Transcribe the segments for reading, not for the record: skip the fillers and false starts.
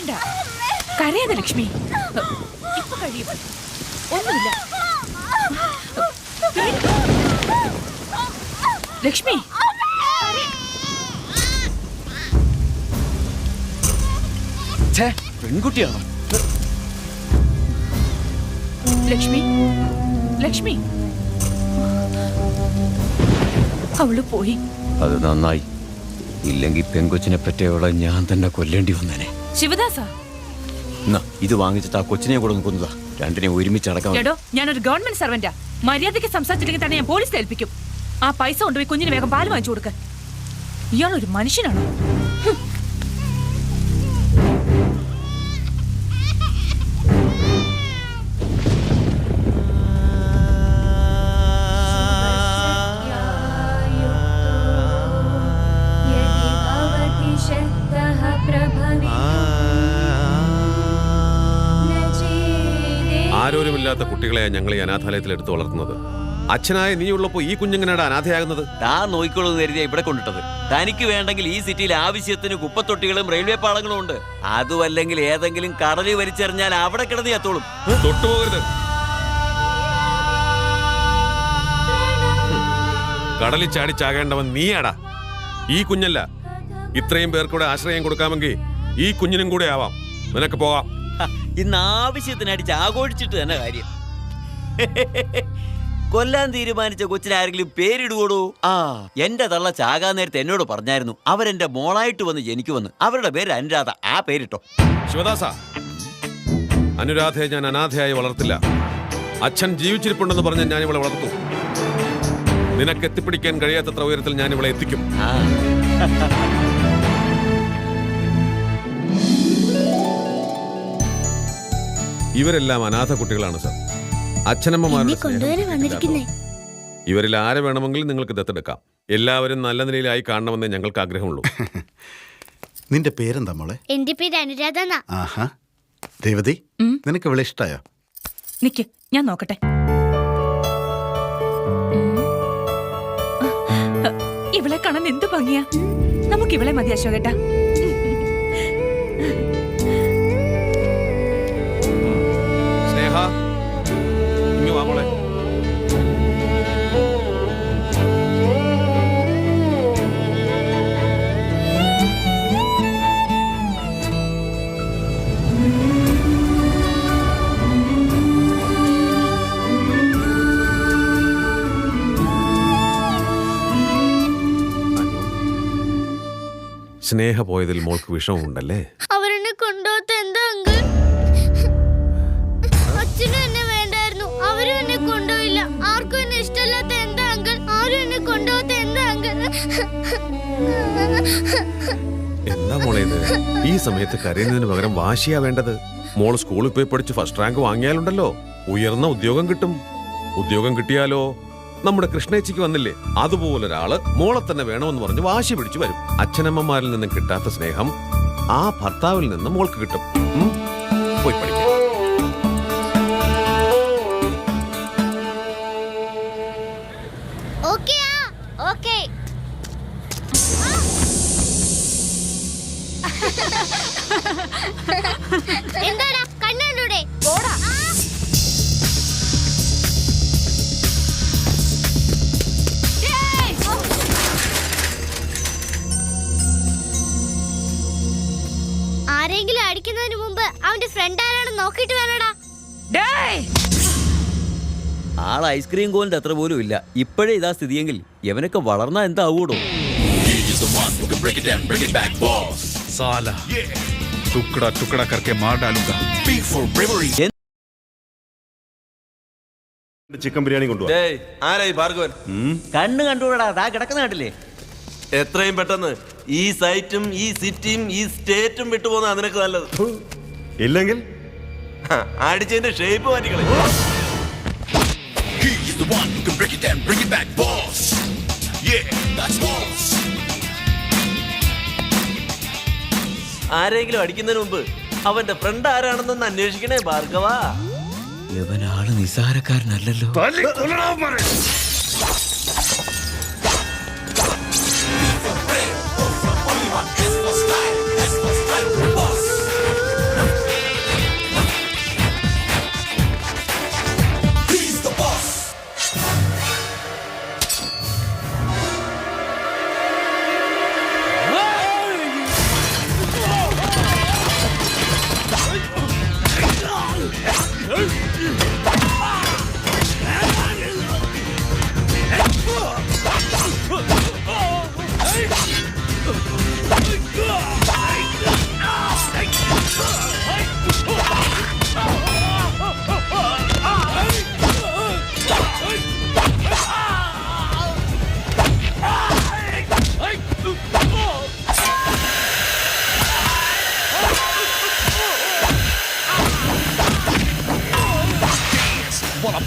വേണ്ട, കരയാതെ ലക്ഷ്മി. ഇപ്പൊ കഴിയും, ഒന്നുമില്ല. ലക്ഷ്മി, പെൺകുട്ടിയാണോ? ലക്ഷ്മി, ലക്ഷ്മി, അവള് പോയി. അത് നന്നായി. ഇല്ലെങ്കിൽ പെൺകൊച്ചിനെ പറ്റിയവളെ ഞാൻ തന്നെ കൊല്ലേണ്ടി വന്നേനെ. ശിവദാസ, ഇത് വാങ്ങിച്ചിട്ട് ആ കൊച്ചിനെ കൂടെ ഒന്ന് കൊന്നതാ. രണ്ടിനെ ഒരുമിച്ചടക്കാം. എടോ, ഞാനൊരു ഗവൺമെന്റ് സർവന്റാ. മര്യാദയ്ക്ക് സംസാരിച്ചില്ലെങ്കിൽ തന്നെ ഞാൻ പോലീസിൽ ഏൽപ്പിക്കും. ആ പൈസ കൊണ്ടുപോയി കുഞ്ഞിന് വേഗം പാല് വാങ്ങിച്ചു കൊടുക്ക. ഇയാളൊരു മനുഷ്യനാണോ? ആരോരുമില്ലാത്ത കുട്ടികളെ ഞങ്ങൾ ഈ അനാഥാലയത്തിൽ എടുത്തു വളർത്തുന്നത്. അച്ഛനായ നീ ഉള്ളപ്പോ ഈ കുഞ്ഞുങ്ങനെയാണ് അനാഥയാകുന്നത്. താൻ നോക്കിക്കോളൂ കരുതിയാ ഇവിടെ കൊണ്ടിട്ടത്. തനിക്ക് വേണ്ടെങ്കിൽ ഈ സിറ്റിയിൽ ആവശ്യത്തിന് കുപ്പത്തൊട്ടികളും റെയിൽവേ പാളങ്ങളും ഉണ്ട്. അതുമല്ലെങ്കിൽ ഏതെങ്കിലും കടലിൽ വലിച്ചെറിഞ്ഞാൽ അവിടെ കിടന്ന് എത്തോളും. തൊട്ടുപോകരുത്. കടലിൽ ചാടിച്ചാകേണ്ടവൻ നീയാടാ, ഈ കുഞ്ഞല്ല. ഇത്രയും പേർക്കൂടെ ആശ്രയം കൊടുക്കാമെങ്കിൽ ഈ കുഞ്ഞിനും കൂടെ ആവാം. നിനക്ക് പോകാം. ഇന്ന് ആവശ്യത്തിനടിച്ച് ആഘോഷിച്ചിട്ട് തന്നെ കാര്യം. കൊല്ലാൻ തീരുമാനിച്ച കൊച്ചിന് ആരെങ്കിലും പേരിടുവോടൂ? എന്റെ തള്ള ചാകാൻ നേരത്തെ എന്നോട് പറഞ്ഞായിരുന്നു അവരെന്റെ മോളായിട്ട് വന്ന് ജനിക്കുമെന്ന്. അവരുടെ പേര് അനുരാധ. ആ പേരിട്ടോ. ശിവദാസ, അനുരാധയെ ഞാൻ അനാഥയായി വളർത്തില്ല. അച്ഛൻ ജീവിച്ചിരിപ്പുണ്ടെന്ന് പറഞ്ഞ് ഞാൻ ഇവളെ വളർത്തു. നിനക്ക് എത്തിപ്പിടിക്കാൻ കഴിയാത്തത്ര ഉയരത്തിൽ ഞാൻ ഇവളെ എത്തിക്കും. ഇവരെല്ലാം അനാഥ കുട്ടികളാണ് സർ. അച്ഛനമ്മമാരുടെ ഇവരിൽ ആരെ വേണമെങ്കിലും നിങ്ങൾക്ക് ദത്തെടുക്കാം. എല്ലാവരും നല്ല നിലയിലായി കാണണമെന്നേ ഞങ്ങൾക്ക് ആഗ്രഹമുള്ളൂ. നിന്റെ പേരെന്താ മോളെ? എന്റെ പേര് അനുരാധ. ആഹാ, രേവതി, നിനക്ക് ഇവളെ ഇഷ്ടായോ? നിക്ക്, ഞാൻ നോക്കട്ടെ. ഇവളെ കാണാൻ എന്ത് ഭംഗിയാ. നമുക്ക് ഇവളെ മതി അശോകേട്ടാ. സ്നേഹ, ഇങ്ങ് വാ മോളെ. സ്നേഹ പോയതിൽ മോൾക്ക് വിഷമമുണ്ടല്ലേ? അവരെന്നെ കൊണ്ടുപോകത്ത എന്താ അങ്കിൾ? അച്ഛനും എന്നെ വേണ്ടായിരുന്നു, അവരും എന്നെ കൊണ്ടുപോയില്ല. ആർക്കും എന്നെ ഇഷ്ടമല്ലാത്ത എന്താ അങ്കിൾ? ആരും എന്നെ കൊണ്ടുപോകത്ത എന്താ അങ്കിൾ? എന്താ മോളെ ഇത്? ഈ സമയത്ത് കരയുന്നതിന് പകരം വാശിയാ വേണ്ടത്. മോൾ സ്കൂളിൽ പോയി പഠിച്ച് ഫസ്റ്റ് റാങ്ക് വാങ്ങിയാലുണ്ടല്ലോ, ഉയർന്ന ഉദ്യോഗം കിട്ടും. ഉദ്യോഗം കിട്ടിയാലോ നമ്മുടെ കൃഷ്ണേച്ചിക്ക് വന്നില്ലേ, അതുപോലൊരാള് മോളെ തന്നെ വേണമെന്ന് പറഞ്ഞ് വാശി പിടിച്ചു വരും. അച്ഛനമ്മമാരിൽ നിന്നും കിട്ടാത്ത സ്നേഹം ആ ഭർത്താവിൽ നിന്ന് മോൾക്ക് കിട്ടും. പോയി പഠിക്കാം. എന്താടാ കണ്ണൂടെ? ആരെങ്കിലും അടിക്കുന്നതിന് മുമ്പ് അവന്റെ ഫ്രണ്ട് ആരാണെന്ന് നോക്കിട്ട് വേണടാ. ആൾ ഐസ്ക്രീം കോലിന്റെ അത്ര പോലും ഇല്ല. ഇപ്പോഴേ ഇതാ സ്ഥിതിയെങ്കിൽ യവനൊക്കെ വളർന്നാ എന്താവൂടോ? ചിക്കൻ ബിരിയാണി കൊണ്ടുപോവാ. ആരായി ഭാർഗവൻ? കണ്ണ് കണ്ടുകൂടാ, ദാ കിടക്കുന്ന നാട്ടില്ലേ. എത്രയും പെട്ടെന്ന് ഈ സൈറ്റും ഈ സിറ്റിയും ഈ സ്റ്റേറ്റും വിട്ടുപോകുന്ന നിനക്ക് നല്ലത്. ഇല്ലെങ്കിൽ അടിച്ചതിന്റെ ഷേപ്പ് മാറ്റിക്കളെ. ആരെങ്കിലും അടിക്കുന്നതിന് മുമ്പ് അവന്റെ ഫ്രണ്ട് ആരാണെന്നൊന്ന് അന്വേഷിക്കണേ ഭാർഗവ. ഇവനാള് നിസാരക്കാരനല്ലല്ലോ.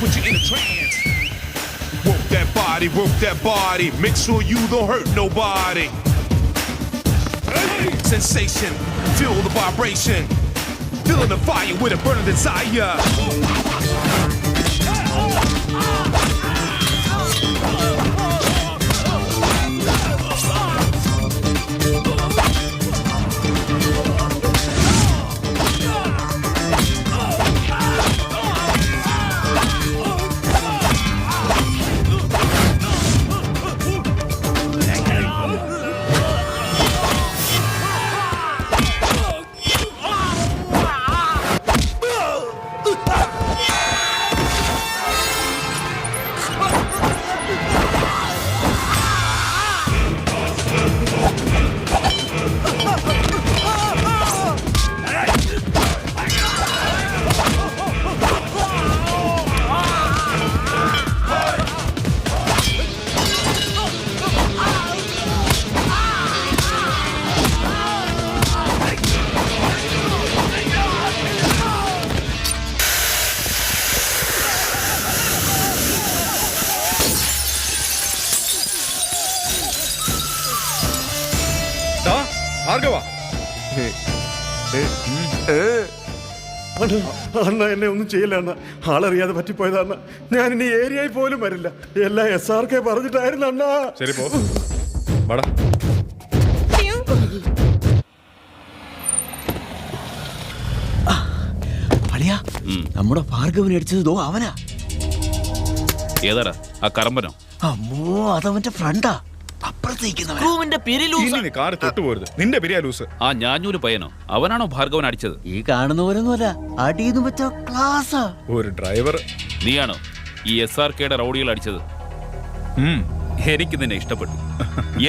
put you in a trance. Work that body, make sure you don't hurt nobody. Sensation, feel the vibration, feeling the fire with a burning desire. Bhargava അണ്ണ എന്നെ ഒന്നും ചെയ്യില്ല അണ്ണ. ആളറിയാതെ പറ്റിപ്പോയതാ അണ്ണ. ഞാൻ ഇനി ഏരിയയിൽ പോലും വരില്ല. എല്ലാം SRK പറഞ്ഞിട്ടായിരുന്നു അണ്ണ. ശരി പോ വാടാ. അളിയാ നമ്മുടെ ഭാർഗവനെ അടിച്ചത് ദോ അവനാ. ഏതാടാ ആ കറമ്പനോ? അമ്മോ അതവന്റെ ഫ്രണ്ടാ. അപ്പുറത്തേക്കുന്നവന്റെ ഇനി കാറ് തൊട്ടുപോരുത്. നിന്റെ പിരിയാ ലൂസ്. ആ ഞാഞ്ഞൂര് പയ്യനോ? അവനാണോ ഭാർഗവൻ അടിച്ചത്? ഈ കാണുന്നവരൊന്നുമല്ല, അടിയെന്ന് വെച്ച ക്ലാസ്സാ. ഒരു ഡ്രൈവർ. നീയാണോ ഈ SRKയുടെ റൗഡികൾ അടിച്ചത്? എനിക്ക് നിന്നെ ഇഷ്ടപ്പെട്ടു.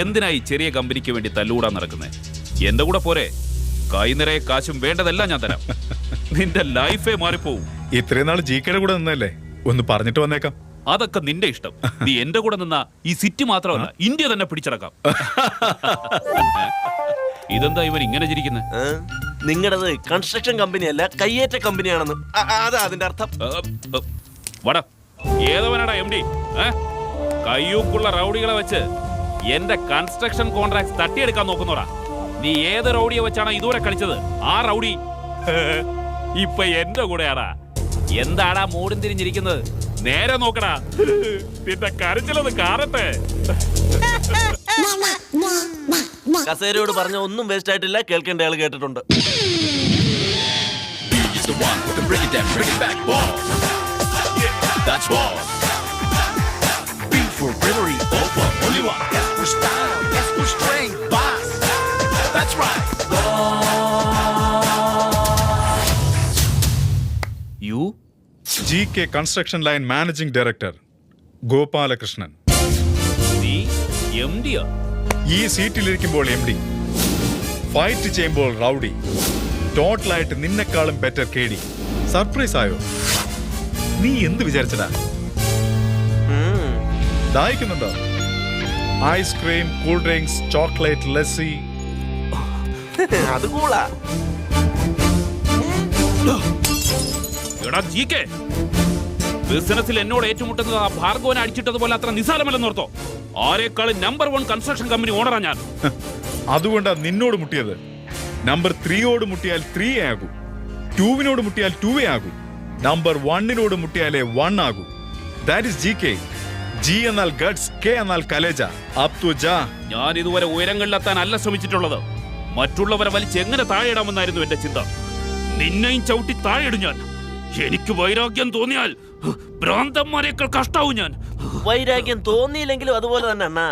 എന്തിനായി ചെറിയ കമ്പനിക്ക് വേണ്ടി തല്ലുകൂടാൻ നടക്കുന്നേ? എന്റെ കൂടെ പോരെ? കൈനിറയെ കാശും വേണ്ടതെല്ലാം ഞാൻ തരാം. നിന്റെ ലൈഫേ മാറിപ്പോവും. ഇത്രയും നാൾ GKയുടെ കൂടെ നിന്നല്ലേ, ഒന്ന് പറഞ്ഞിട്ട് വന്നേക്കാം. അതൊക്കെ നിന്റെ ഇഷ്ടം. നീ എന്റെ കൂടെ നിന്ന ഈ സിറ്റി മാത്രമല്ല ഇന്ത്യ തന്നെ പിടിച്ചടക്കാം. ഇതെന്താ ഇവൻ ഇങ്ങനെ ചിരിക്കുന്നത്? നിങ്ങളുടേത് കൺസ്ട്രക്ഷൻ കമ്പനിയല്ല, കയ്യേറ്റ കമ്പനിയാണെന്ന്. അതാ അതിന്റെ അർത്ഥം. വട ഏതവനാടാ MD? കയ്യൂക്കുള്ള റൗഡികളെ വെച്ച് എന്റെ കൺസ്ട്രക്ഷൻ കോൺട്രാക്ട് തട്ടിയെടുക്കാൻ നോക്കുന്നോടാ. നീ ഏത് റൗഡിയെ വെച്ചാണ് ഇതുവരെ കളിച്ചത്? ആ റൗഡി ഇപ്പൊ എന്റെ കൂടെയാടാ. എന്താടാ മൂടും തിരിഞ്ഞിരിക്കുന്നത്? നേരെ നോക്കടാ, നിന്റെ കരച്ചിലത് കാണട്ടെ. കസേരയോട് പറഞ്ഞ ഒന്നും വേസ്റ്റ് ആയിട്ടില്ല, കേൾക്കേണ്ട ആള് കേട്ടിട്ടുണ്ട്. GK construction line managing director Gopalakrishnan. നീ MD-യാ? ഈ സീറ്റിലിരിക്കുമ്പോൾ MD, ഫൈറ്റ് ചെയ്യുമ്പോൾ റൗഡി. ടോട്ടലായിട്ട് നിന്നെക്കാളും ബെറ്റർ KD. സർപ്രൈസ് ആയോ? നീ എന്ത് വിചാരിച്ചടാ? ദാഹിക്കുന്നുണ്ടോ? Ice cream, cool drinks, chocolate, lassi. അത് കൂളാ. GK ബിസിനസ്സിൽ എന്നോട് ഏറ്റുമുട്ടുന്നത് ആ ഭാർഗവനെ അടിച്ചിട്ടതുപോലെ അത്ര നിസ്സാരമല്ലെന്നോർത്തോ? ആരെക്കാളും നമ്പർ 1 കൺസ്ട്രക്ഷൻ കമ്പനി ഓണറാ ഞാൻ. അതുകൊണ്ടാ നിന്നോട് മുട്ടിയത്. നമ്പർ 3 മുട്ടിയാൽ 3 ആകൂ, 2 മുട്ടിയാൽ 2 ആകൂ, നമ്പർ 1 മുട്ടിയാലേ 1 ആകൂ. That is GK. G എന്നാൽ ഗട്സ്, K എന്നാൽ കലേജ. അപ് ടു ജാ. ഞാൻ ഇതുവരെ ഉയരങ്ങളിലെത്താൻ അല്ല ശ്രമിച്ചിട്ടുള്ളത്, മറ്റുള്ളവരെ വലിച്ച് എങ്ങനെ താഴെയിടാമെന്നായിരുന്നു എന്റെ ചിന്ത. നിന്നെയും ചവിട്ടി താഴെയിടും ഞാൻ. എനിക്ക് വൈരാഗ്യം തോന്നിയാൽ ഭ്രാന്തന്മാരെക്കാൾ കഷ്ടാവും ഞാൻ. വൈരാഗ്യം തോന്നിയില്ലെങ്കിലും അതുപോലെ തന്നെ അണ്ണാ.